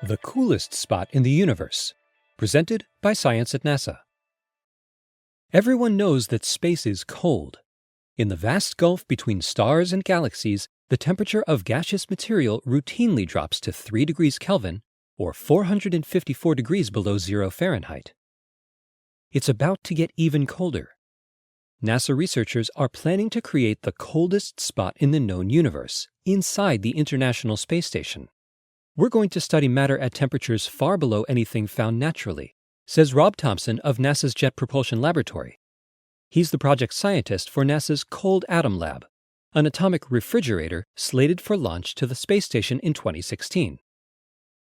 The coolest spot in the universe, presented by Science at NASA. Everyone knows that space is cold. In the vast gulf between stars and galaxies, the temperature of gaseous material routinely drops to 3 degrees Kelvin, or 454 degrees below 0 Fahrenheit. It's about to get even colder. NASA researchers are planning to create the coldest spot in the known universe, inside the International Space Station. We're going to study matter at temperatures far below anything found naturally, says Rob Thompson of NASA's Jet Propulsion Laboratory. He's the project scientist for NASA's Cold Atom Lab, an atomic refrigerator slated for launch to the space station in 2016.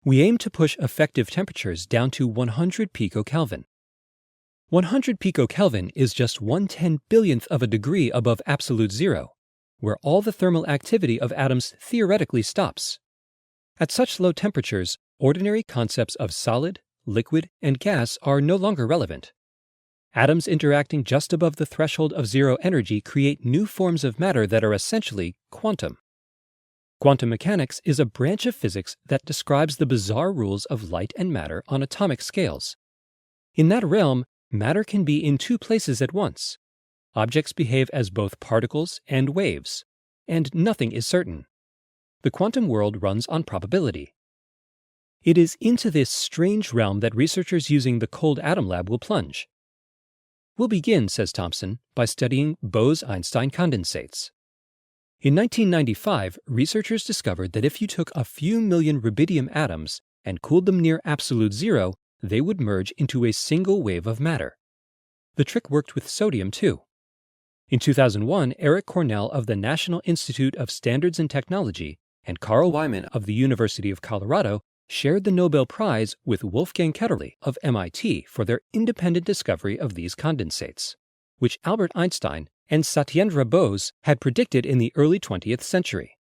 We aim to push effective temperatures down to 100 picokelvin. 100 picokelvin is just 1/10 billionth of a degree above absolute zero, where all the thermal activity of atoms theoretically stops. At such low temperatures, ordinary concepts of solid, liquid, and gas are no longer relevant. Atoms interacting just above the threshold of zero energy create new forms of matter that are essentially quantum. Quantum mechanics is a branch of physics that describes the bizarre rules of light and matter on atomic scales. In that realm, matter can be in two places at once. Objects behave as both particles and waves, and nothing is certain. The quantum world runs on probability. It is into this strange realm that researchers using the Cold Atom Lab will plunge. We'll begin, says Thompson, by studying Bose-Einstein condensates. In 1995, researchers discovered that if you took a few million rubidium atoms and cooled them near absolute zero, they would merge into a single wave of matter. The trick worked with sodium, too. In 2001, Eric Cornell of the National Institute of Standards and Technology and Carl Wyman of the University of Colorado shared the Nobel Prize with Wolfgang Ketterle of MIT for their independent discovery of these condensates, which Albert Einstein and Satyendra Bose had predicted in the early 20th century.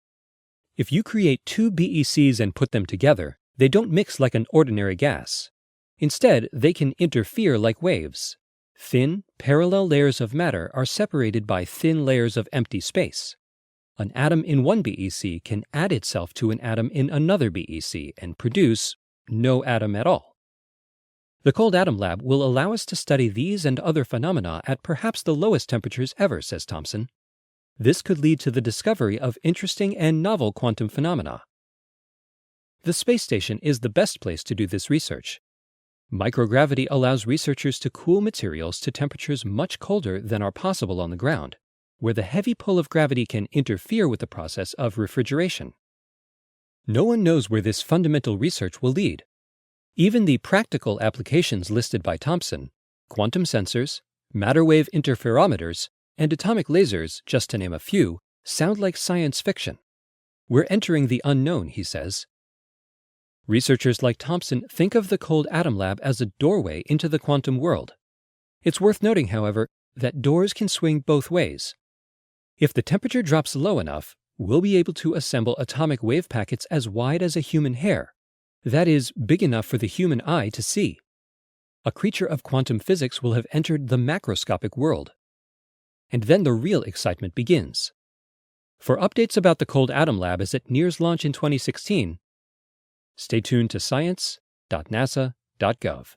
If you create two BECs and put them together, they don't mix like an ordinary gas. Instead, they can interfere like waves. Thin, parallel layers of matter are separated by thin layers of empty space. An atom in one BEC can add itself to an atom in another BEC and produce no atom at all. The Cold Atom Lab will allow us to study these and other phenomena at perhaps the lowest temperatures ever, says Thompson. This could lead to the discovery of interesting and novel quantum phenomena. The space station is the best place to do this research. Microgravity allows researchers to cool materials to temperatures much colder than are possible on the ground, where the heavy pull of gravity can interfere with the process of refrigeration. No one knows where this fundamental research will lead. Even the practical applications listed by Thompson, quantum sensors, matter wave interferometers, and atomic lasers, just to name a few, sound like science fiction. We're entering the unknown, he says. Researchers like Thompson think of the Cold Atom Lab as a doorway into the quantum world. It's worth noting, however, that doors can swing both ways. If the temperature drops low enough, we'll be able to assemble atomic wave packets as wide as a human hair. That is, big enough for the human eye to see. A creature of quantum physics will have entered the macroscopic world. And then the real excitement begins. For updates about the Cold Atom Lab as it nears launch in 2016, stay tuned to science.nasa.gov.